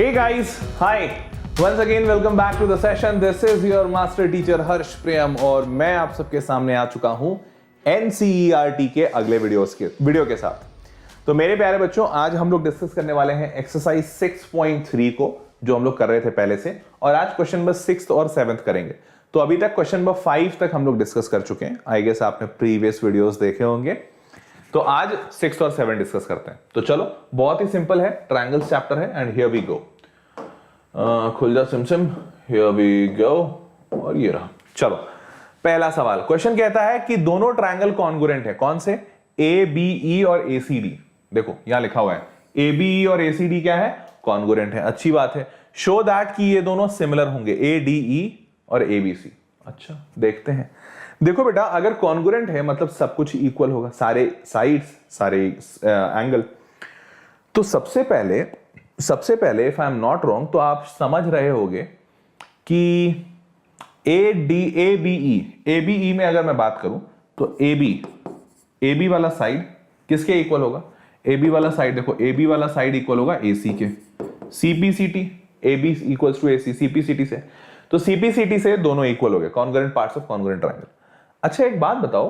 Hey guys, hi. Once again welcome back to the session. This is your master teacher हर्ष प्रियम और मैं आप सबके सामने आ चुका हूं NCERT के अगले वीडियो के साथ। तो मेरे प्यारे बच्चों, आज हम लोग डिस्कस करने वाले हैं एक्सरसाइज 6.3 को, जो हम लोग कर रहे थे पहले से, और आज क्वेश्चन नंबर 6 और 7 करेंगे। तो अभी तक क्वेश्चन नंबर 5 तक हम लोग डिस्कस कर चुके हैं। आई गेस आपने प्रीवियस वीडियोस देखे होंगे। तो आज 6 और 7 डिस्कस करते हैं। तो चलो, बहुत ही सिंपल है, ट्रायंगल्स चैप्टर है एंड हियर वी गो। खुल जा सिमसिम, हियर वी गो, और ये रहा। चलो, पहला सवाल, क्वेश्चन कहता है कि दोनों ट्रायंगल कॉन्ग्रुएंट है। कौन से? ABE और ACD। देखो यहां लिखा हुआ है ABE और ACD क्या है? कॉन्ग्रुएंट है। अच्छी बात है। शो दैट कि ये दोनों सिमिलर होंगे, ADE और ABC। अच्छा, देखते हैं। देखो बेटा, अगर कॉन्ग्रुएंट है मतलब सब कुछ इक्वल होगा, सारे साइड्स, सारे एंगल। तो सबसे पहले if I am not wrong, तो आप समझ रहे होगे कि ABE में अगर मैं बात करूं तो AB वाला साइड किसके इक्वल होगा? AB वाला साइड, देखो AB वाला साइड इक्वल होगा AC के। CPCT, AB equals to AC, CPCT से, तो CPCT से दोनों इक्वल हो गए, congruent parts of congruent triangle. अच्छा, एक बात बताओ,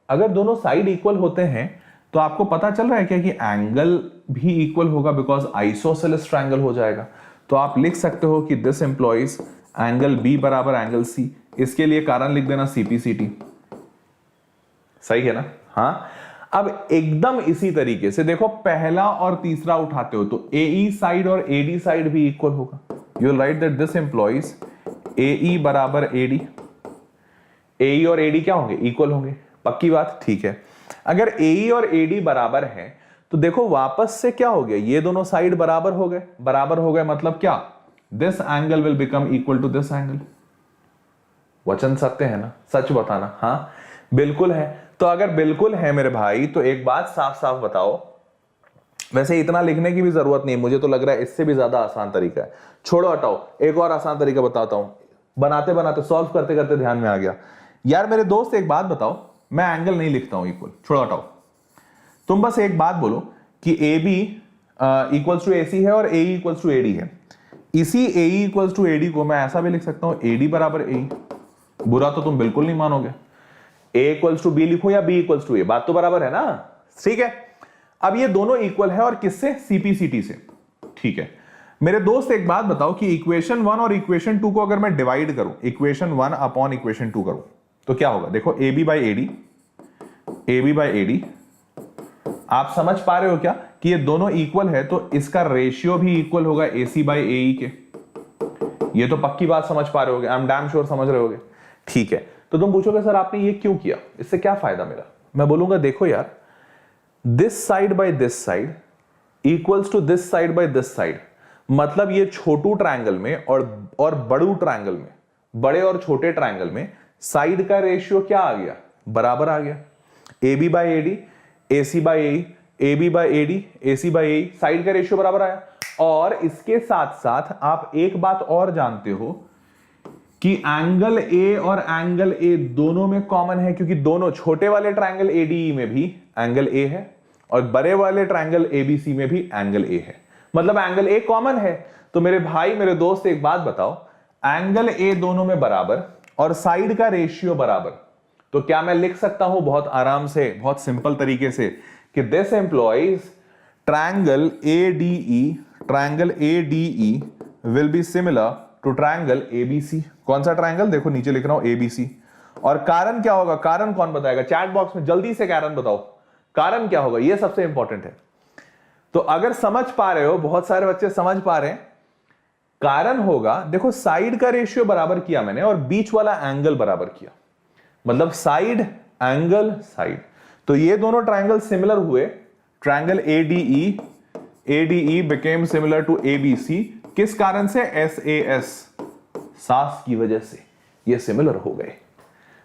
अगर दोनों साइड इक्वल होते हैं तो आपको पता चल रहा है क्या कि एंगल भी इक्वल होगा, बिकॉज आइसोसेलेस ट्रायंगल हो जाएगा। तो आप लिख सकते हो कि दिस एम्प्लॉइज एंगल B बराबर एंगल C। इसके लिए कारण लिख देना CPCT। सही है ना? हाँ। अब एकदम इसी तरीके से देखो, पहला और तीसरा उठाते हो तो AE साइड और AD साइड भी इक्वल होगा। You will write that this employees AE बराबर AD। AE और AD क्या होंगे? इक्वल होंगे। पक्की बात? ठीक है। अगर AE और AD बराबर हैं तो देखो वापस से क्या हो गया, ये दोनों साइड बराबर हो गए मतलब क्या? This angle will become equal to this angle. वचन सत्य है ना? सच बताना। हाँ बिल्कुल है। तो अगर बिल्कुल है मेरे भाई, तो एक बात साफ साफ बताओ। वैसे इतना लिखने की भी जरूरत नहीं, मुझे तो लग रहा है इससे भी ज्यादा आसान तरीका है। छोड़ो, हटाओ, एक और आसान तरीका बताता हूं। बनाते बनाते, सॉल्व करते करते ध्यान में आ गया। यार मेरे दोस्त, एक बात बताओ, मैं एंगल नहीं लिखता हूं इक्वल, छोड़ो हटाओ। तुम बस एक बात बोलो कि AB इक्वल्स टू AC है और AE इक्वल्स टू AD है। इसी AE इक्वल्स टू AD को मैं ऐसा भी लिख सकता हूं, AD बराबर AE। बुरा तो तुम बिल्कुल नहीं मानोगे। A इक्वल्स टू B लिखूं या B इक्वल्स टू A, बात तो बराबर है ना? ठीक है। अब ये दोनों इक्वल है, और किससे? CPCT से। ठीक है मेरे दोस्त, एक बात बताओ कि इक्वेशन 1 और इक्वेशन 2 को अगर मैं डिवाइड करूं, इक्वेशन 1 अपॉन इक्वेशन 2 करूं, तो क्या होगा? देखो AB बाई AD। आप समझ पा रहे हो क्या कि ये दोनों इक्वल है, तो इसका रेशियो भी इक्वल होगा AC बाई AE के। ये तो पक्की बात समझ पा रहे होगे, आई एम डैम श्योर समझ रहे होगे। ठीक है। तो तुम पूछोगे सर आपने ये क्यों किया, इससे क्या फायदा मेरा? मैं बोलूंगा देखो यार, this side by this side equals to this side by this side. मतलब ये छोटू ट्रायंगल में और बड़ू ट्रायंगल में, बड़े और छोटे ट्रायंगल में साइड का रेशियो क्या आ गया? बराबर आ गया। AB by AD, AC by AE, AB by AD, AC by AE, side का रेशियो बराबर आया। और इसके साथ साथ आप एक बात और जानते हो कि एंगल A और एंगल A दोनों में कॉमन है, क्योंकि दोनों, छोटे वाले ट्रायंगल ADE में भी एंगल A है और बड़े वाले ट्रायंगल ABC में भी एंगल A है, मतलब एंगल A कॉमन है। तो मेरे भाई, मेरे दोस्त, एक बात बताओ, एंगल A दोनों में बराबर और साइड का रेशियो बराबर, तो क्या मैं लिख सकता हूं बहुत आराम से, बहुत सिंपल तरीके से, कि this implies triangle ADE will be similar to triangle ABC। कौन सा ट्रायंगल? देखो नीचे लिख रहा हूं ABC। और कारण क्या होगा? कारण कौन बताएगा? चैट बॉक्स में जल्दी से कारण बताओ, कारण क्या होगा? यह सबसे इंपॉर्टेंट है। तो अगर समझ पा रहे हो, बहुत सारे बच्चे समझ पा रहे हैं, कारण होगा, देखो साइड का रेशियो बराबर किया मैंने और बीच वाला एंगल बराबर किया, मतलब साइड एंगल साइड। तो ये दोनों ट्रायंगल सिमिलर हुए। Triangle ADE became similar to ABC। किस कारण से? सास की वजह से ये सिमिलर हो गए।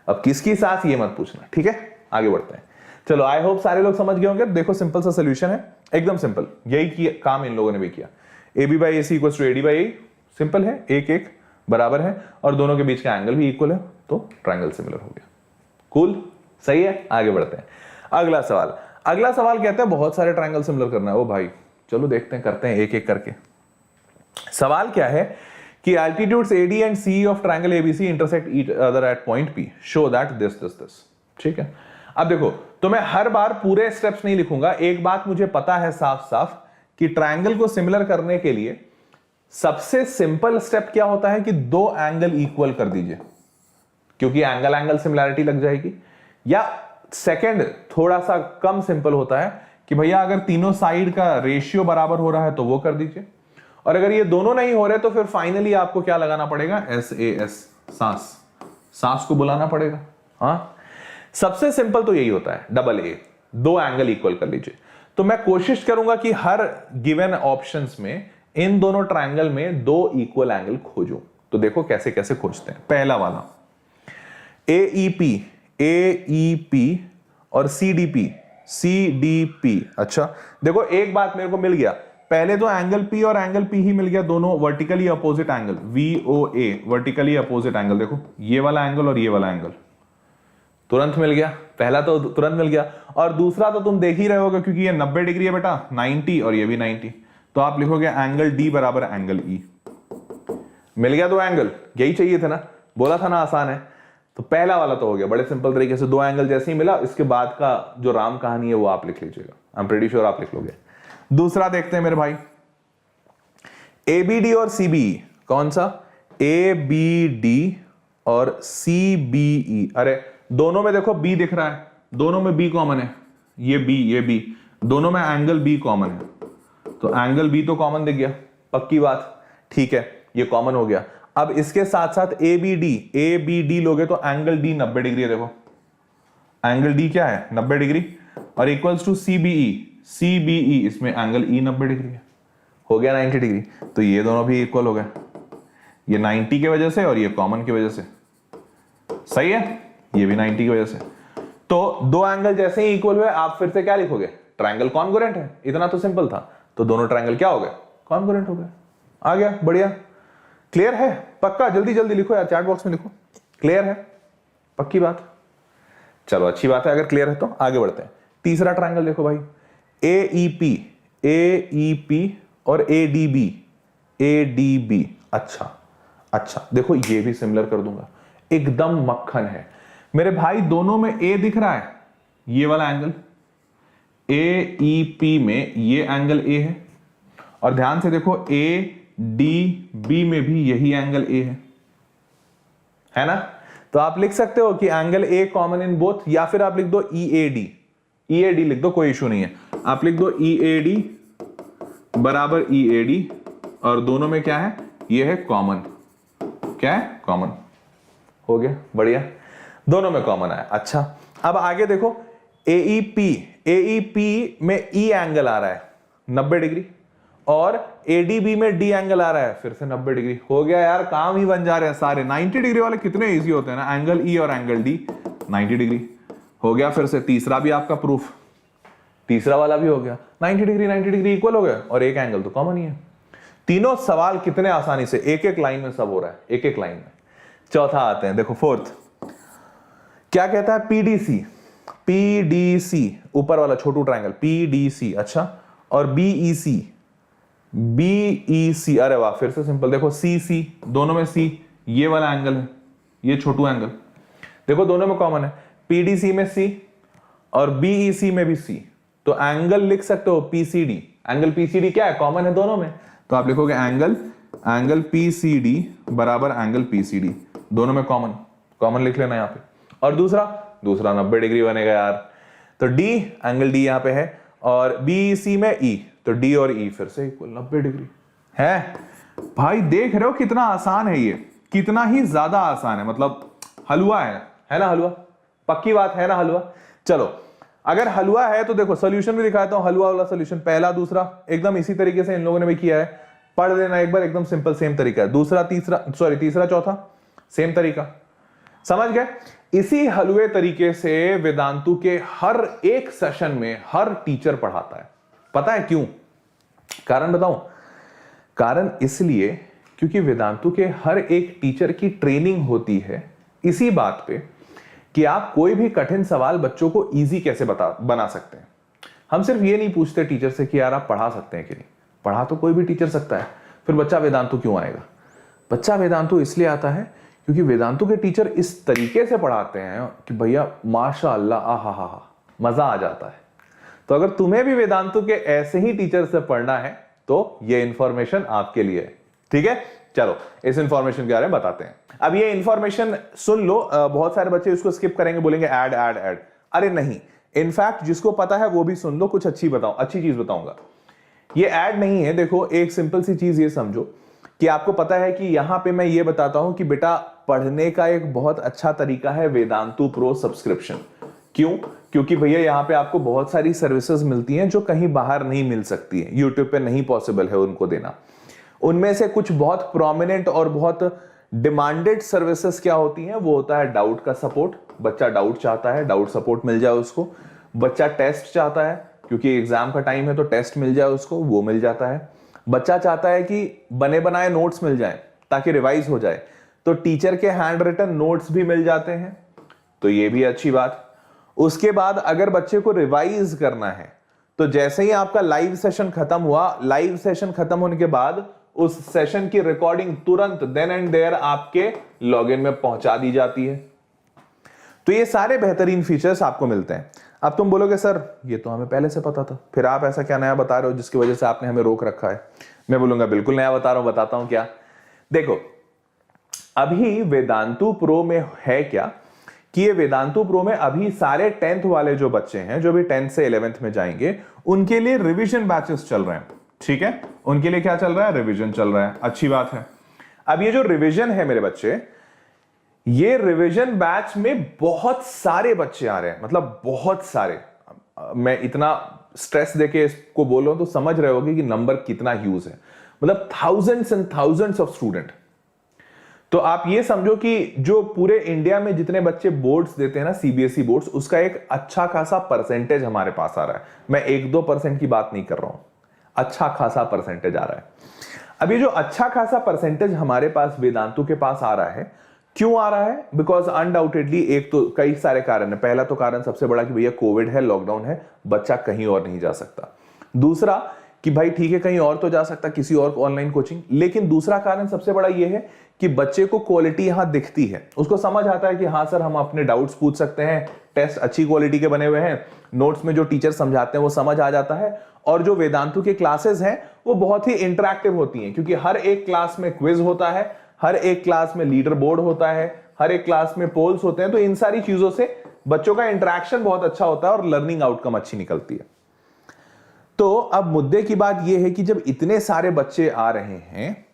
अब किसकी सास, ये मत पूछना, ठीक है? आगे बढ़ते हैं। चलो, आई होप सारे लोग समझ गए होंगे। देखो सिंपल सा सोल्यूशन है, एकदम सिंपल। यही काम इन लोगों ने भी किया। AB by AC equals to AD by AE। Simple है, एक एक बराबर है और दोनों के बीच का एंगल भी इक्वल है, तो ट्रायंगल सिमिलर हो गया। कूल, सही है। आगे बढ़ते हैं। अगला सवाल कहता है बहुत सारे ट्रायंगल सिमिलर करना है। ओ भाई, चलो देखते हैं, करते हैं एक एक करके। सवाल क्या है कि altitudes AD and CE of triangle ABC intersect each other at point P, show that this. ठीक है, अब देखो तो मैं हर बार पूरे स्टेप्स नहीं लिखूंगा, एक बात मुझे पता है साफ साफ कि ट्रायंगल को सिमिलर करने के लिए सबसे सिंपल स्टेप क्या होता है कि दो एंगल इक्वल कर दीजिए, क्योंकि एंगल एंगल सिमिलैरिटी लग जाएगी। या सेकंड थोड़ा सा कम सिंपल होता है कि भैया अगर तीनों साइड का रेशियो बराबर हो रहा है तो वो कर दीजिए, और अगर ये दोनों नहीं हो रहे तो फिर फाइनली आपको क्या लगाना पड़ेगा, SAS, सास को बुलाना पड़ेगा। हाँ, सबसे सिंपल तो यही होता है, डबल A, दो एंगल इक्वल कर लीजिए। तो मैं कोशिश करूंगा कि हर गिवन ऑप्शंस में इन दोनों ट्रायंगल में दो इक्वल एंगल खोजूं। तो देखो कैसे कैसे खोजते हैं। पहला वाला AEP और CDP। अच्छा देखो एक बात मेरे को मिल गया, पहले तो एंगल P और एंगल P ही मिल गया, दोनों vertically opposite angle, VOA vertically opposite angle. देखो ये वाला एंगल और ये वाला एंगल तुरंत मिल गया, पहला तो तुरंत मिल गया। और दूसरा तो तुम देख ही रहे होगे क्योंकि ये 90 डिग्री है बेटा, 90 और ये भी 90, तो आप लिखोगे एंगल D बराबर एंगल E। मिल गया दो एंगल, यही चाहिए था ना, बोला था ना आसान है। तो पहला वाला तो हो गया बड़े सिंपल तरीके से, दो एंगल जैसे ही मिला, इसके बाद का जो राम कहानी है वो आप लिख लीजिएगा, आई एम प्रीटी श्योर आप लिख लोगे। दूसरा देखते हैं मेरे भाई, ABD और CBE। कौन सा, ABD और CBE। अरे दोनों में देखो B दिख रहा है, दोनों में B कॉमन है, ये B, दोनों में एंगल B कॉमन है, तो एंगल B तो कॉमन दिख गया, पक्की बात। ठीक है, ये कॉमन हो गया। अब इसके साथ साथ ABD लोगे तो एंगल D 90 डिग्री है। देखो एंगल D क्या है, 90 डिग्री, और इक्वल्स टू CBE, इसमें एंगल E 90 डिग्री है, हो गया 90 डिग्री। तो ये दोनों भी इक्वल हो गए, ये 90 की वजह से और ये कॉमन की वजह से, सही है, ये भी 90 की वजह से। तो दो एंगल जैसे ही इक्वल हुए आप फिर से क्या लिखोगे, ट्रायंगल कॉन्ग्रुएंट है। इतना तो सिंपल था, तो दोनों ट्रायंगल क्या हो गए, कॉन्ग्रुएंट हो गए। आ गया, बढ़िया, क्लियर है, पक्का। जल्दी जल्दी लिखो यार, चैट बॉक्स में लिखो, क्लियर है, पक्की बात। चलो अच्छी बात है, अगर क्लियर है तो आगे बढ़ते हैं। तीसरा ट्रायंगल देखो भाई, AEP और ADB। अच्छा देखो ये भी सिमिलर कर दूंगा, एकदम मक्खन है मेरे भाई। दोनों में A दिख रहा है, ये वाला एंगल AEP में ये एंगल A है, और ध्यान से देखो ADB में भी यही एंगल A है ना। तो आप लिख सकते हो कि angle A common in both, या फिर आप लिख दो EAD लिख दो, कोई इशू नहीं है। आप लिख दो EAD बराबर EAD, और दोनों में क्या है, ये है कॉमन, क्या है, कॉमन। हो गया, बढ़िया, दोनों में कॉमन है। अच्छा अब आगे देखो, AEP में E एंगल आ रहा है 90 डिग्री, और ADB में D एंगल आ रहा है फिर से 90 डिग्री। हो गया यार, काम ही बन जा रहे हैं सारे। 90 डिग्री वाले कितने इजी होते हैं ना, एंगल E और एंगल D 90 डिग्री। हो गया फिर से तीसरा भी आपका प्रूफ, तीसरा वाला भी हो गया 90 डिग्री इक्वल हो गया, और एक एंगल तो कॉमन ही है। तीनों सवाल कितने आसानी से एक एक लाइन में सब हो रहा है, एक एक लाइन में। चौथा आते हैं, देखो फोर्थ क्या कहता है, PDC ऊपर वाला छोटू ट्रायंगल PDC। अच्छा, और BEC, अरे वाह, फिर से सिंपल। देखो CC, दोनों में C, ये वाला एंगल है, ये छोटू एंगल, देखो दोनों में कॉमन है, PDC में C और BEC में भी C, तो एंगल लिख सकते हो PCD। एंगल PCD क्या है, कॉमन है दोनों में, तो आप लिखोगे एंगल PCD बराबर एंगल PCD, दोनों में कॉमन लिख लेना यहाँ पे। और दूसरा 90 डिग्री बनेगा यार, तो D, एंगल D यहाँ पे है, और BEC में E, तो D और E फिर से इक्वल 90 डिग्री है। भाई देख रहे हो कितना आसान है ये, कितना ही ज्यादा आसान है, मतलब हलवा है ना, हलवा, पक्की बात है ना, हलवा। चलो अगर हलवा है तो देखो सोल्यूशन भी दिखाता हूं, हलवा वाला सोल्यूशन, पहला दूसरा एकदम इसी तरीके से इन लोगों ने भी किया है, पढ़ लेना एक बार, एकदम सिंपल सेम तरीका है। तीसरा चौथा सेम तरीका, समझ गए। इसी हलवे तरीके से वेदांतु के हर एक सेशन में हर टीचर पढ़ाता है। पता है क्यों, कारण बताऊं, कारण इसलिए क्योंकि वेदांतु के हर एक टीचर की ट्रेनिंग होती है इसी बात पे कि आप कोई भी कठिन सवाल बच्चों को इजी कैसे बना सकते हैं। हम सिर्फ ये नहीं पूछते टीचर से कि यार आप पढ़ा सकते हैं कि नहीं, पढ़ा तो कोई भी टीचर सकता है, फिर बच्चा वेदांतु क्यों आएगा? बच्चा वेदांतु इसलिए आता है क्योंकि वेदांतु के टीचर इस तरीके से पढ़ाते हैं कि भैया माशाअल्लाह, आहा, मजा आ जाता है। तो अगर तुम्हें भी वेदांतु के ऐसे ही टीचर से पढ़ना है तो ये इंफॉर्मेशन आपके लिए है, ठीक है। चलो इस इंफॉर्मेशन के बारे में बताते हैं। अब ये इंफॉर्मेशन सुन लो, बहुत सारे बच्चे इसको स्किप करेंगे, बोलेंगे ऐड ऐड ऐड। अरे नहीं, इनफैक्ट जिसको पता है वो भी सुन लो, कुछ अच्छी चीज बताऊंगा। ये ऐड नहीं है। देखो एक सिंपल सी चीज ये समझो कि आपको पता है कि यहां पे मैं ये बताता हूं कि बेटा पढ़ने का एक बहुत अच्छा तरीका है वेदांतु प्रो सब्सक्रिप्शन। क्यों? क्योंकि भैया यहां पे आपको बहुत सारी सर्विसेज मिलती हैं जो कहीं बाहर नहीं मिल सकती है, यूट्यूब पे नहीं पॉसिबल है उनको देना। उनमें से कुछ बहुत प्रोमिनेंट और बहुत डिमांडेड सर्विसेज क्या होती हैं? वो होता है डाउट का सपोर्ट। बच्चा डाउट चाहता है, डाउट सपोर्ट मिल जाए उसको। बच्चा टेस्ट चाहता है, क्योंकि एग्जाम का टाइम है तो टेस्ट मिल जाए उसको, वो मिल जाता है। बच्चा चाहता है कि बने बनाए नोट्स मिल जाएं ताकि रिवाइज हो जाए, तो टीचर के हैंड रिटन नोट्स भी मिल जाते हैं, तो ये भी अच्छी बात। उसके बाद अगर बच्चे को रिवाइज करना है तो जैसे ही आपका लाइव सेशन खत्म हुआ, लाइव सेशन खत्म होने के बाद उस सेशन की रिकॉर्डिंग तुरंत देन एंड देयर आपके लॉगिन में पहुंचा दी जाती है। तो ये सारे बेहतरीन फीचर्स आपको मिलते हैं। अब तुम बोलोगे सर ये तो हमें पहले से पता था, फिर आप ऐसा क्या नया बता रहे हो जिसकी वजह से आपने हमें रोक रखा है? मैं बोलूंगा बिल्कुल नया बता रहा हूं, बताता हूं क्या। देखो अभी वेदांतु प्रो में है क्या कि ये वेदांतु प्रो में अभी सारे 10th वाले जो बच्चे हैं, जो भी 10th से 11th में जाएंगे, उनके लिए रिवीजन बैचेस चल रहे हैं, ठीक है। उनके लिए क्या चल रहा है? रिवीजन चल रहा है, अच्छी बात है। अब ये जो रिवीजन है मेरे बच्चे, ये रिवीजन बैच में बहुत सारे बच्चे आ रहे हैं, मतलब बहुत सारे। मैं इतना स्ट्रेस देके इसको बोल रहा हूं तो समझ रहे होगे कि नंबर कितना ह्यूज है, मतलब thousands and thousands of student. तो आप ये समझो कि जो पूरे इंडिया में जितने बच्चे बोर्ड्स देते हैं ना, सीबीएसई बोर्ड्स, उसका एक अच्छा खासा परसेंटेज हमारे पास आ रहा है। मैं 1-2% की बात नहीं कर रहा हूं, अच्छा खासा परसेंटेज आ रहा है। अब ये जो अच्छा खासा परसेंटेज हमारे पास वेदांतु के पास आ रहा है, क्यों आ रहा है? बिकॉज अनडाउटेडली एक तो कई सारे कारण है। पहला तो कारण सबसे बड़ा कि भैया कोविड है, लॉकडाउन है, बच्चा कहीं और नहीं जा सकता। दूसरा कि भाई ठीक है कहीं और तो जा सकता, किसी और को ऑनलाइन कोचिंग। लेकिन दूसरा कारण सबसे बड़ा ये है कि बच्चे को क्वालिटी यहां दिखती है, उसको समझ आता है कि हाँ सर हम अपने डाउट्स पूछ सकते हैं, टेस्ट अच्छी क्वालिटी के बने हुए हैं, नोट्स में जो टीचर समझाते हैं वो समझ आ जाता है। और जो वेदांतु के क्लासेस हैं वो बहुत ही इंटरैक्टिव होती हैं, क्योंकि हर एक क्लास में क्विज होता है, हर एक क्लास में लीडर बोर्ड होता है, हर एक क्लास में पोल्स होते हैं। तो इन सारी चीजों से बच्चों का इंटरेक्शन बहुत अच्छा होता है और लर्निंग आउटकम अच्छी निकलती है। तो अब मुद्दे की बात यह है कि जब इतने सारे बच्चे आ रहे हैं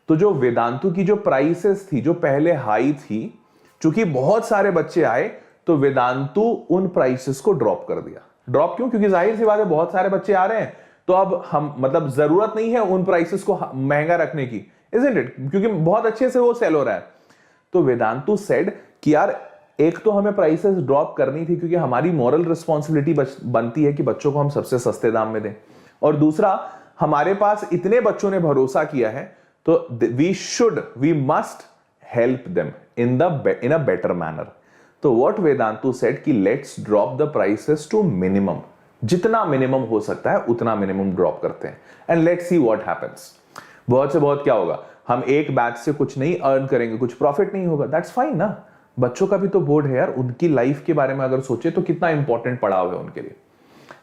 तो जो वेदांतु की जो प्राइसेस थी, जो पहले हाई थी, चूंकि बहुत सारे बच्चे आए तो वेदांतु उन प्राइसेस को ड्रॉप कर दिया। ड्रॉप क्यों? क्योंकि जाहिर सी बात है बहुत सारे बच्चे आ रहे हैं, तो अब हम मतलब जरूरत नहीं है उन प्राइसेस को महंगा रखने की, इजंट इट, क्योंकि बहुत अच्छे से वो सेल हो रहा है। तो वेदांतु सेड कि यार एक तो हमें प्राइसेस ड्रॉप करनी थी क्योंकि हमारी मॉरल रिस्पॉन्सिबिलिटी बनती है कि बच्चों को हम सबसे सस्ते दाम में दें, और दूसरा हमारे पास इतने बच्चों ने भरोसा किया है तो we must help them in a better manner. तो व्हाट वेदांतु सेड कि let's drop the prices to minimum, जितना मिनिमम हो सकता है उतना मिनिमम ड्रॉप करते हैं, and let's see what happens. बहुत से बहुत क्या होगा, हम एक बैच से कुछ नहीं अर्न करेंगे, कुछ प्रॉफिट नहीं होगा, दैट्स फाइन ना। बच्चों का भी तो बोर्ड है यार, उनकी लाइफ के बारे में अगर सोचे तो कितना इंपॉर्टेंट पड़ाव है उनके लिए।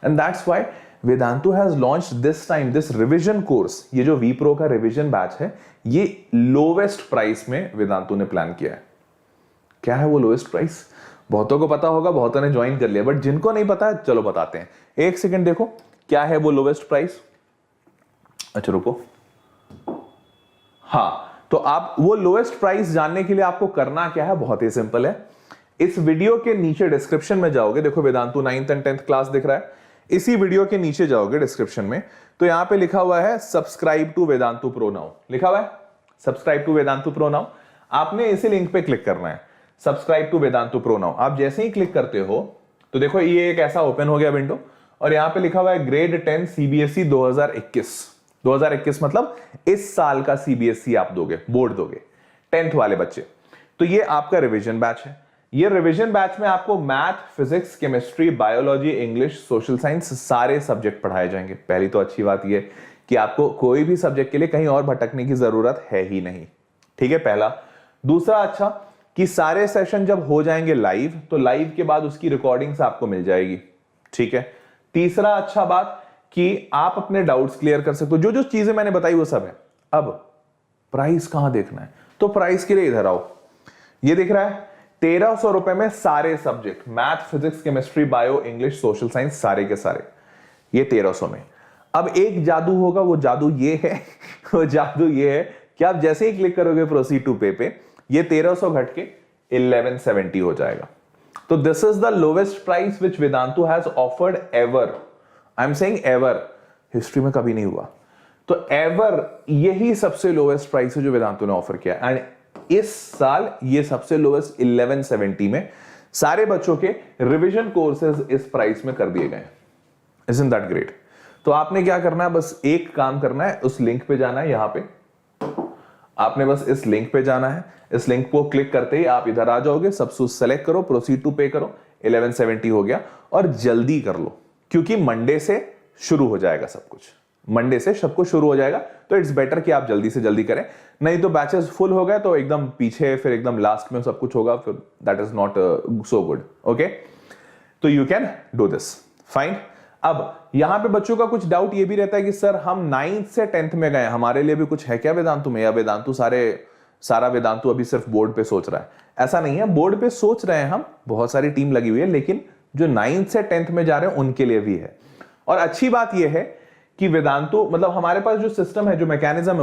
And that's why Vedantu has launched this time this revision course. ये जो वी प्रो का रिवीजन बैच है, ये लोवेस्ट प्राइस में वेदांतु ने प्लान किया है। क्या है वो लोवेस्ट प्राइस? बहुतों को पता होगा, बहुतों ने ज्वाइन कर लिया, बट जिनको नहीं पता है चलो बताते हैं। एक सेकंड देखो क्या है वो लोवेस्ट प्राइस। अच्छा रुको, हाँ, तो आप वो लोएस्ट प्राइस जानने के लिए आपको करना क्या है, बहुत ही सिंपल है। इस वीडियो के नीचे डिस्क्रिप्शन में जाओगे, देखो Vedantu 9th and 10th class दिख रहा है, इसी वीडियो के नीचे जाओगे डिस्क्रिप्शन में, तो यहां पे लिखा हुआ है subscribe to Vedantu pro now, लिखा हुआ है subscribe to Vedantu pro now. आपने इसी लिंक पे क्लिक करना है, subscribe to Vedantu pro now. आप जैसे ही क्लिक करते हो तो देखो ये एक ऐसा ओपन हो गया विंडो, और यहां पे लिखा हुआ है ग्रेड 10 सीबीएसई 2021 मतलब इस साल का सीबीएसई आप दोगे, बोर्ड दोगे 10th वाले बच्चे। तो ये आपका रिवीजन बैच है। ये रिवीजन बैच में आपको math, physics, chemistry, biology, English, social science सारे सब्जेक्ट पढ़ाए जाएंगे। पहली तो अच्छी बात ये कि आपको कोई भी सब्जेक्ट के लिए कहीं और भटकने की जरूरत है ही नहीं। ठीक है, पहला। दूसरा, अच्छा कि सारे सेशन जब हो जाएंगे लाइव, तो लाइव के बाद उसकी रिकॉर्डिंग्स आपको मिल जाएगी। ठीक है। तीसरा अच्छा बात कि आप अपने डाउट्स क्लियर कर सकते हो, जो जो चीजें मैंने बताई वो सब है। अब प्राइस कहां देखना है, तो प्राइस के लिए इधर आओ। ये दिख रहा है 1300 रुपए में सारे subject, math, physics, chemistry, bio, English, social science, सारे के सारे ये 1300 में। अब एक जादू होगा, वो जादू ये है वो जादू ये है कि आप जैसे ही क्लिक करोगे प्रोसीड टू पे ये 1300 घट के 1170 हो जाएगा। तो this is the lowest price which Vedantu has offered ever. I am saying ever, history में कभी नहीं हुआ। तो एवर यही सबसे लोवेस्ट प्राइस है जो वेदांतु ने ऑफर किया, एंड इस साल ये सबसे लोवेस्ट 1170 में सारे बच्चों के रिवीजन कोर्सेज इस प्राइस में कर दिए गए। Isn't that great? तो आपने क्या करना है, बस एक काम करना है, उस लिंक पे जाना है। यहां पे आपने बस इस लिंक पे जाना है, इस लिंक को क्लिक करते ही आप इधर आ जाओगे, सब सेलेक्ट करो, प्रोसीड टू पे करो, 1170 हो गया। और जल्दी कर लो क्योंकि मंडे से शुरू हो जाएगा सब कुछ, मंडे से सब कुछ शुरू हो जाएगा। तो इट्स बेटर कि आप जल्दी से जल्दी करें, नहीं तो बैचेस फुल हो गए तो एकदम पीछे फिर एकदम लास्ट में सब कुछ होगा, फिर that is not so good. Okay, तो you can do this, fine. अब यहां पे बच्चों का कुछ डाउट ये भी रहता है कि सर हम 9th से 10th में गए, हमारे लिए भी कुछ है क्या वेदांतु में, या वेदांतु सारा वेदांतु अभी सिर्फ बोर्ड पे सोच रहा है? ऐसा नहीं है, बोर्ड पे सोच रहे हैं हम, बहुत सारी टीम लगी हुई है, लेकिन जो 9th से 10th में जा रहे हैं उनके लिए भी है। और अच्छी बात यह है कि वेदांतु मतलब हमारे पास जो सिस्टम है, जो मैकेनिज्म है,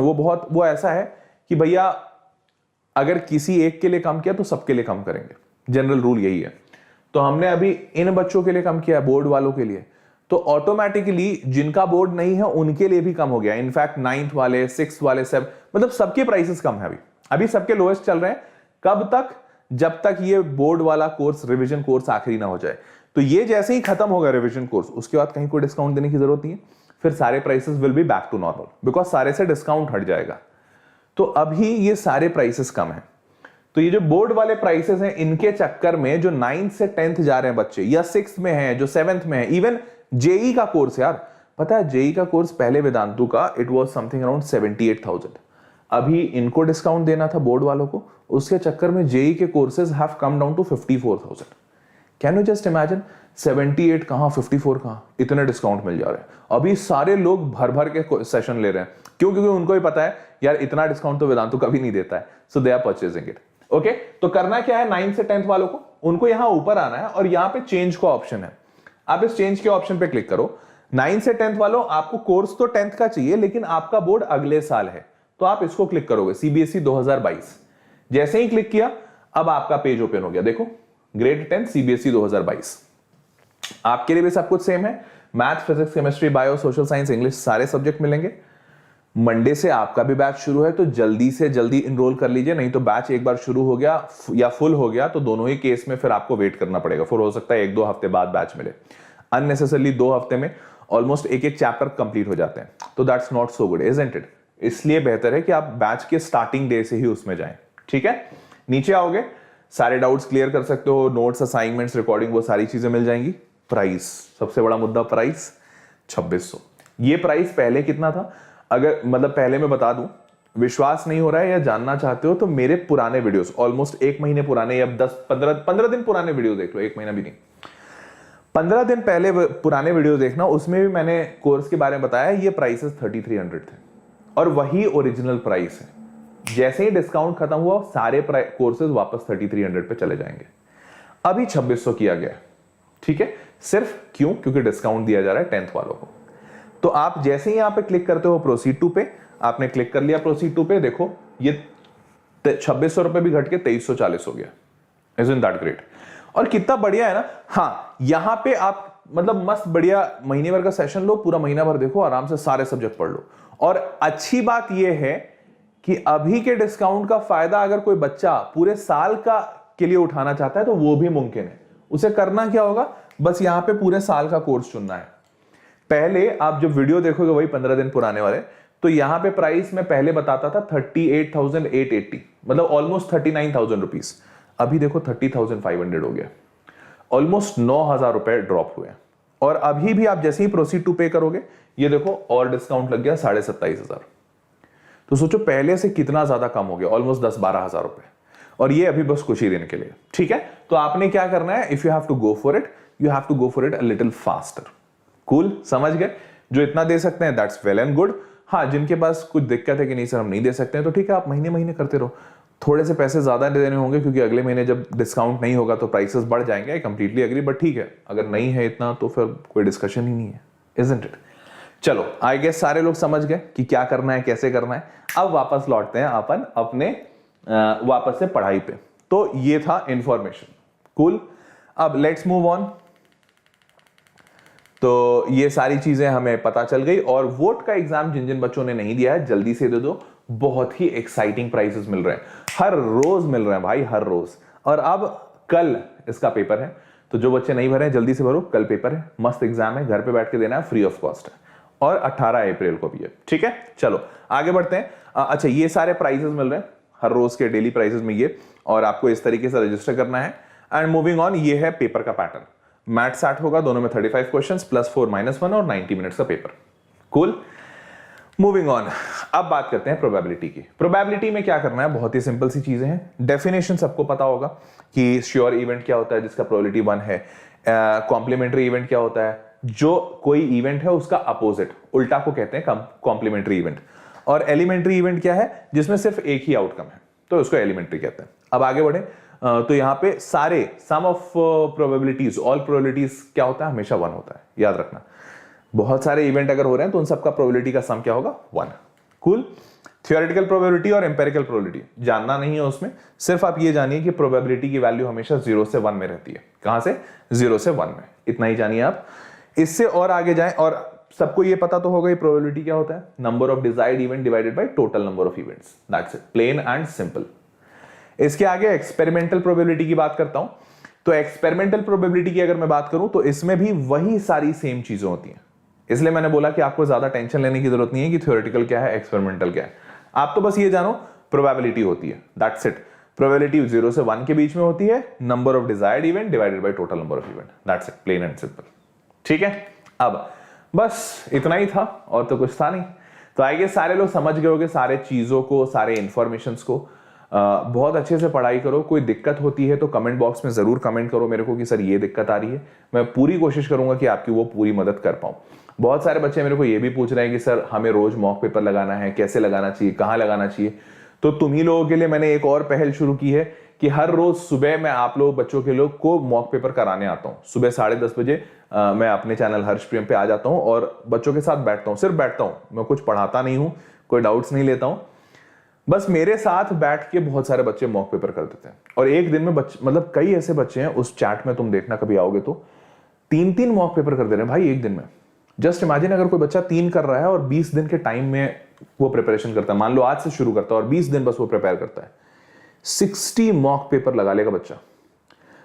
वो ऐसा है कि भैया अगर किसी एक के लिए कम किया तो सबके लिए कम करेंगे, जनरल रूल यही है। तो हमने अभी इन बच्चों के लिए कम किया, बोर्ड वालों के लिए, तो ऑटोमेटिकली जिनका बोर्ड नहीं है उनके लिए भी कम हो गया। इनफैक्ट 9th वाले, 6th वाले, सब मतलब सबके प्राइसेस कम है अभी सबके लोएस्ट चल रहे हैं। कब तक? जब तक ये बोर्ड वाला कोर्स, रिवीजन कोर्स आखिरी ना हो जाए। तो ये जैसे ही खत्म होगा रिवीजन कोर्स, उसके बाद कहीं कोई डिस्काउंट देने की जरूरत नहीं है, फिर सारे prices will be back to normal, because सारे से डिस्काउंट हट जाएगा। तो अभी ये सारे प्राइसेस कम है। तो ये जो बोर्ड वाले प्राइसेस हैं, इनके चक्कर में जो 9th से 10th जा रहे हैं बच्चे, या 6th में हैं, जो 7th में है, इवन जेई का कोर्स, यार पता है जेई का कोर्स पहले वेदांतु का इट वाज समथिंग अराउंड 78,000, अभी इनको डिस्काउंट देना था बोर्ड वालों को, उसके चक्कर में जेई के courses have come down to 54,000। Can you just imagine, 78 कहां, 54 कहां, इतने डिस्काउंट मिल जा रहे हैं। अभी सारे लोग भर भर के सेशन ले रहे हैं, क्यों? क्योंकि उनको भी पता है यार इतना डिस्काउंट तो वेदांतु कभी नहीं देता है, so they are purchasing it. Okay, तो करना क्या है, 9th से 10th वालों को, उनको यहां ऊपर आना है और यहां पे चेंज का ऑप्शन है, आप इस चेंज के ऑप्शन पे क्लिक करो। 9th से 10th वालों, आपको कोर्स तो 10th का चाहिए लेकिन आपका बोर्ड अगले साल है, तो आप इसको क्लिक करोगे, सीबीएसई 2022। जैसे ही क्लिक किया, अब आपका पेज ओपन हो गया, देखो ग्रेड 10 सीबीएसई 2022। आपके लिए भी सब कुछ सेम है, math, physics, chemistry, bio, social science, English, सारे सब्जेक्ट मिलेंगे। मंडे से आपका भी बैच शुरू है, तो जल्दी से जल्दी इनरोल कर लीजिए, नहीं तो बैच एक बार शुरू हो गया या फुल हो गया तो दोनों ही केस में फिर आपको वेट करना पड़ेगा, फिर हो सकता है 1-2 हफ्ते बाद बैच मिले। अननेसेसरली 2 हफ्ते में ऑलमोस्ट एक चैप्टर कंप्लीट हो जाते हैं, तो that's not so good, isn't it? इसलिए बेहतर है कि आप बैच के स्टार्टिंग डे से ही उसमें जाएं। ठीक है, नीचे आओगे, सारे डाउट्स क्लियर कर सकते हो, नोट्स, असाइनमेंट्स, रिकॉर्डिंग, वो सारी चीजें मिल जाएंगी। प्राइस, सबसे बड़ा मुद्दा प्राइस 2600। ये प्राइस पहले कितना था? अगर मतलब पहले मैं बता दूं, विश्वास नहीं हो रहा है या जानना चाहते हो तो मेरे पुराने वीडियोस, ऑलमोस्ट 1 महीने पुराने या 10-15 दिन पुराने वीडियो देख लो, 1 महीना भी नहीं, 15 दिन पहले पुराने वीडियो देखना, उसमें भी मैंने कोर्स के बारे में बताया। ये प्राइसेस 3300 थे और वही ओरिजिनल प्राइस है। जैसे ही डिस्काउंट खत्म हुआ, सारे कोर्सेज वापस 3300 पे चले जाएंगे। अभी 2600 किया गया, ठीक है, सिर्फ क्यों? क्योंकि डिस्काउंट दिया जा रहा है 10th वालों को। तो आप जैसे ही यहां पे क्लिक करते हो प्रोसीड टू पे, आपने क्लिक कर लिया प्रोसीड टू पे, देखो ये 2600 रुपए भी घट के 2340 हो गया। Isn't that great? और कितना बढ़िया है ना। हाँ, यहां पे आप मतलब मस्त बढ़िया महीने भर का सेशन लो, पूरा महीना भर देखो, आराम से सारे सब्जेक्ट पढ़ लो। और अच्छी बात यह है कि अभी के डिस्काउंट का फायदा अगर कोई बच्चा पूरे साल का के लिए उठाना चाहता है तो वो भी मुमकिन है। उसे करना क्या होगा, बस यहां पे पूरे साल का कोर्स चुनना है। पहले आप जब वीडियो देखोगे वही 15 दिन पुराने वाले, तो यहां पे प्राइस मैं पहले बताता था 38,880, मतलब ऑलमोस्ट 39,000 रुपीज। अभी देखो 30,500 हो गया, ऑलमोस्ट 9,000 रुपए ड्रॉप हुए। और अभी भी आप जैसे ही प्रोसीड टू पे करोगे, ये देखो और डिस्काउंट लग गया 27,500। तो सोचो पहले से कितना ज्यादा कम हो गया, ऑलमोस्ट 10-12 हजार रुपए, और ये अभी बस कुछ ही दिन के लिए। ठीक है, तो आपने क्या करना है, if you have to go for it, you have to go for it a little faster. Cool, समझ गए? जो इतना दे सकते हैं दैट्स वेल एंड गुड। हाँ, जिनके पास कुछ दिक्कत है कि नहीं सर हम नहीं दे सकते हैं, तो ठीक है, आप महीने महीने करते रहो। थोड़े से पैसे ज्यादा देने होंगे क्योंकि अगले महीने जब डिस्काउंट नहीं होगा तो प्राइसेस बढ़ जाएंगे, आई कंप्लीटली एग्री, बट ठीक है, अगर नहीं है इतना तो फिर कोई डिस्कशन ही नहीं है, इजंट इट? चलो, आई गेस सारे लोग समझ गए कि क्या करना है, कैसे करना है। अब वापस लौटते हैं अपन अपने वापस से पढ़ाई पे। तो ये था इंफॉर्मेशन। कूल, अब लेट्स मूव ऑन। तो ये सारी चीजें हमें पता चल गई, और वोट का एग्जाम जिन जिन बच्चों ने नहीं दिया है जल्दी से दे दो, बहुत ही एक्साइटिंग प्राइजेस मिल रहे हैं, हर रोज मिल रहे हैं भाई, हर रोज। और अब कल इसका पेपर है, तो जो बच्चे नहीं भरे हैं जल्दी से भरो, कल पेपर है, मस्त एग्जाम है, घर पे बैठ के देना है, फ्री ऑफ कॉस्ट है, और 18 अप्रैल को भी है। ठीक है, चलो आगे बढ़ते हैं। अच्छा, ये सारे प्राइजेस मिल रहे हैं हर रोज के डेली प्राइजेस में ये, और आपको इस तरीके से रजिस्टर करना है। एंड मूविंग ऑन, ये है पेपर का पैटर्न। मैथ सैट होगा, दोनों में 35 क्वेश्चंस +4 -1 और 90 मिनट्स का पेपर। कूल, मूविंग ऑन, अब बात करते हैं प्रोबेबिलिटी की। प्रोबेबिलिटी में क्या करना है, बहुत ही सिंपल सी चीजें हैं। डेफिनेशन सबको पता होगा कि श्योर इवेंट क्या होता है जिसका प्रोबेबिलिटी 1 है, कॉम्प्लीमेंट्री इवेंट क्या होता है, जो कोई इवेंट है उसका अपोजिट, उल्टा को कहते हैं कॉम्प्लीमेंट्री इवेंट, और एलिमेंट्री इवेंट क्या है जिसमें सिर्फ एक ही आउटकम है, तो उसको एलिमेंट्री कहते हैं। अब आगे बढ़े, तो यहां पे सारे सम ऑफ प्रोबेबिलिटीज, ऑल प्रोबेबिलिटीज क्या होता है, हमेशा 1 होता है, याद रखना। बहुत सारे इवेंट अगर हो रहे हैं तो उन सबका प्रोबेबिलिटी का सम क्या होगा, 1। कूल, थियोरेटिकल प्रोबेबिलिटी और एम्पेरिकल प्रोबेबिलिटी जानना नहीं है उसमें, सिर्फ आप ये जानिए कि प्रोबेबिलिटी की वैल्यू हमेशा 0 से 1 में रहती है। कहां से, 0 से 1 में, इतना ही जानिए आप। इससे और आगे जाएं, और सबको ये पता तो होगा प्रोबेबिलिटी क्या होता है, number of desired event divided by total number of events, that's it, plain and simple. इसके आगे एक्सपेरिमेंटल प्रोबेबिलिटी की बात करता हूं। तो एक्सपेरिमेंटल प्रोबेबिलिटी की अगर मैं बात करूं तो इसमें भी वही सारी सेम चीजें होती हैं, इसलिए मैंने बोला कि आपको ज्यादा टेंशन लेने की जरूरत नहीं है कि थ्योरेटिकल क्या है, एक्सपेरिमेंटल क्या है। आप तो बस ये जानो प्रोबेबिलिटी होती है, दैट्स इट। प्रोबेबिलिटी 0 से 1 के बीच में होती है, number of desired event divided by total number of event, that's it, plain and simple. ठीक है, अब बस इतना ही था, और तो कुछ था नहीं। तो आई गेस सारे लोग समझ गए होंगे सारे चीजों को, सारे इंफॉर्मेशंस को। बहुत अच्छे से पढ़ाई करो। कोई दिक्कत होती है तो कमेंट बॉक्स में जरूर कमेंट करो मेरे को कि सर ये दिक्कत आ रही है, मैं पूरी कोशिश करूंगा कि आपकी वो पूरी मदद कर पाऊं। बहुत सारे बच्चे मेरे को ये भी पूछ रहे हैं कि सर हमें रोज मॉक पेपर लगाना है, कैसे लगाना चाहिए, कहाँ लगाना चाहिए। तो तुम्ही लोगों के लिए मैंने एक और पहल शुरू की है कि हर रोज सुबह मैं आप लोग बच्चों के लोग को मॉक पेपर कराने आता हूँ। सुबह 10:30 बजे मैं अपने चैनल हर्ष प्रियम पे आ जाता हूँ और बच्चों के साथ बैठता हूँ, सिर्फ बैठता हूँ, मैं कुछ पढ़ाता नहीं हूँ, कोई डाउट्स नहीं लेता हूँ, बस मेरे साथ बैठ के बहुत सारे बच्चे मॉक पेपर कर देते हैं। और एक दिन में मतलब कई ऐसे बच्चे हैं उस चैट में, तुम देखना कभी आओगे तो 3-3 मॉक पेपर कर दे रहे हैं भाई एक दिन में। जस्ट इमेजिन अगर कोई बच्चा 3 कर रहा है और 20 दिन के टाइम में वो प्रिपरेशन करता है, मान लो आज से शुरू करता है और 20 दिन बस वो प्रिपेयर करता है, 60 मॉक पेपर लगा लेगा बच्चा।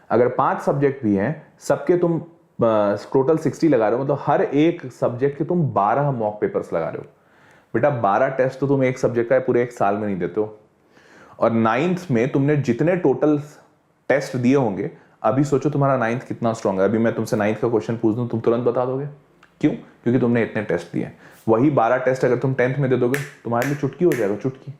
अगर 5 सब्जेक्ट भी हैं, सबके तुम टोटल 60 लगा रहे हो, मतलब हर एक सब्जेक्ट के तुम 12 मॉक पेपर्स लगा रहे हो। बेटा 12 टेस्ट तो तुम एक सब्जेक्ट का पूरे एक साल में नहीं देते हो। और 9th में तुमने जितने टोटल टेस्ट दिए होंगे, अभी सोचो तुम्हारा 9th कितना स्ट्रांग है। अभी मैं तुमसे 9th का क्वेश्चन पूछ दूं, तुम तुरंत बता दोगे। क्यों? क्योंकि तुमने इतने टेस्ट दिए। वही 12 टेस्ट अगर तुम 10th में दे दोगे, तुम्हारे लिए चुटकी हो जाएगा, चुटकी।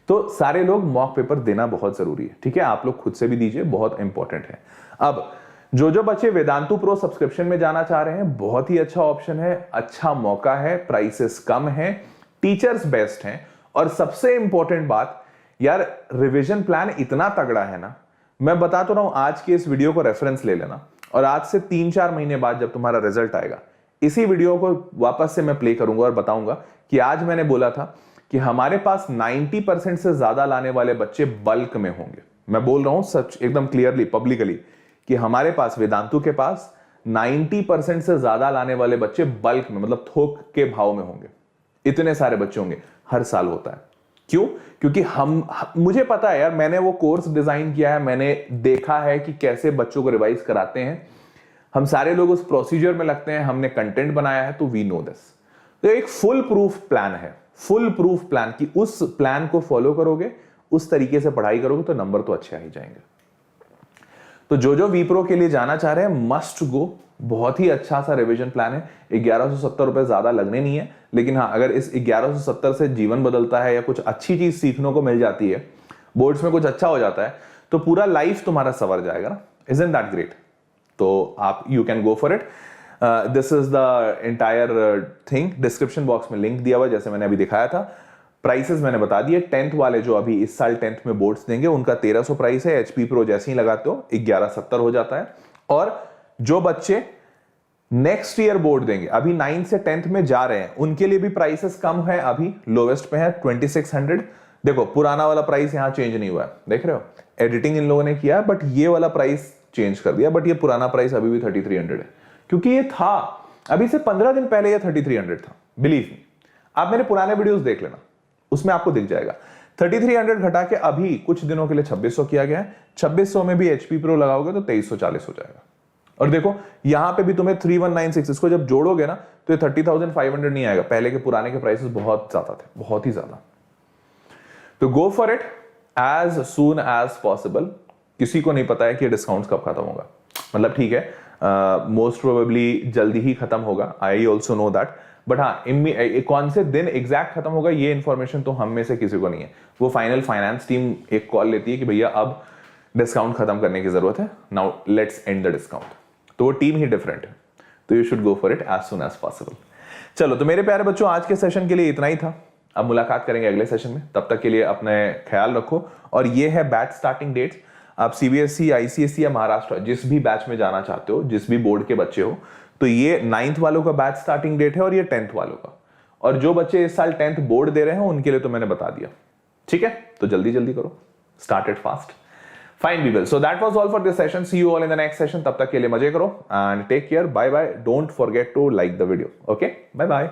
तो सारे लोग मॉक पेपर देना बहुत जरूरी है, ठीक है? आप लोग खुद से भी दीजिए, बहुत इंपॉर्टेंट है। अब जो बच्चे वेदांतु प्रो सब्सक्रिप्शन में जाना चाह रहे हैं, बहुत ही अच्छा ऑप्शन है, अच्छा मौका है, प्राइसेस कम है, टीचर्स बेस्ट हैं, और सबसे इंपॉर्टेंट बात यार, रिवीजन प्लान इतना तगड़ा है ना, मैं बता तो रहा हूं, आज के इस वीडियो को रेफरेंस ले लेना, और आज से 3-4 महीने बाद जब तुम्हारा रिजल्ट आएगा, इसी वीडियो को वापस से मैं प्ले करूंगा और बताऊंगा कि आज मैंने बोला था कि हमारे पास 90% से ज्यादा लाने वाले बच्चे बल्क में होंगे। मैं बोल रहा हूं सच, एकदम क्लियरली, पब्लिकली, कि हमारे पास वेदांतु के पास 90% से ज्यादा लाने वाले बच्चे बल्क में, मतलब थोक के भाव में होंगे। इतने सारे बच्चे होंगे, हर साल होता है। क्यों? क्योंकि मुझे पता है यार, मैंने वो कोर्स डिजाइन किया है, मैंने देखा है कि कैसे बच्चों को रिवाइज कराते हैं, हम सारे लोग उस प्रोसीजर में लगते हैं, हमने कंटेंट बनाया है, तो वी नो दिस। तो एक फुल प्रूफ प्लान है, फुल प्रूफ प्लान, कि उस प्लान को फॉलो करोगे, उस तरीके से पढ़ाई करोगे तो नंबर तो अच्छे आ ही जाएंगे। तो जो विप्रो के लिए जाना चाह रहे हैं, मस्ट गो, बहुत ही अच्छा सा रिवीजन प्लान है। 1170 रुपए ज्यादा लगने नहीं है, लेकिन हाँ अगर इस 1170 से जीवन बदलता है या कुछ अच्छी चीज सीखने को मिल जाती है, बोर्ड्स में कुछ अच्छा हो जाता है, तो पूरा लाइफ तुम्हारा सवर जाएगा ना। Isn't that great? तो आप you can go for it. This is the entire thing. Description box में लिंक दिया हुआ जैसे मैंने अभी दिखाया था। प्राइसेस मैंने बता दिए। 10th वाले जो अभी इस साल 10th में बोर्ड्स देंगे उनका 1300 प्राइस है। HP प्रो जैसे ही लगाते हो 1170 हो जाता है। और जो बच्चे नेक्स्ट ईयर बोर्ड देंगे, अभी 9th से 10th में जा रहे हैं, उनके लिए भी प्राइसेस कम है। अभी लोवेस्ट पे है 2600। देखो पुराना वाला प्राइस यहां चेंज नहीं हुआ है, देख रहे हो, एडिटिंग इन लोगों ने किया, बट ये वाला प्राइस चेंज कर दिया। बट ये पुराना प्राइस अभी भी 3300 है, क्योंकि ये था अभी से 15 दिन पहले ये 3300 था। बिलीव मी, आप मेरे पुराने वीडियोस देख लेना, उसमें आपको दिख जाएगा। 3300 घटा के अभी कुछ दिनों के लिए 2600 किया गया है। 2600 में भी HP प्रो लगाओगे तो 2340 हो जाएगा। और देखो यहां पे भी तुम्हें 3196 इसको जब जोड़ोगे ना तो ये 30,500 नहीं आएगा। पहले के पुराने के प्राइसेस बहुत ज्यादा थे, बहुत ही ज्यादा। तो go for it as soon as possible. किसी को नहीं पता है कि डिस्काउंट कब खत्म होगा, मतलब ठीक है मोस्ट प्रोबेबली जल्दी ही खत्म होगा, I also know that. But हाँ कौन से दिन एग्जैक्ट खत्म होगा ये इंफॉर्मेशन तो हम में से किसी को नहीं है। वो फाइनल फाइनेंस टीम एक कॉल लेती है कि भैया अब डिस्काउंट खत्म करने की जरूरत है, now let's end the discount. तो वो टीम ही डिफरेंट है, तो you should go for it as soon as possible. चलो तो मेरे प्यारे बच्चों आज के सेशन के लिए इतना ही था। अब मुलाकात करेंगे अगले सेशन में, तब तक के लिए अपने ख्याल रखो। और ये है बैच स्टार्टिंग डेट्स। आप CBSE, ICSE या महाराष्ट्र जिस भी बैच में जाना चाहते हो, जिस भी बोर्ड के बच्चे हो, तो ये 9th वालों का बैच स्टार्टिंग डेट है और ये 10th वालों का। और जो बच्चे इस साल 10th बोर्ड दे रहे हैं उनके लिए तो मैंने बता दिया, ठीक है। तो जल्दी जल्दी करो, start it fast. Fine people, so that was all for this session. See you all in the next session. तब तक के लिए मजे करो and take care. Bye bye. Don't forget to like the video. Okay, bye bye.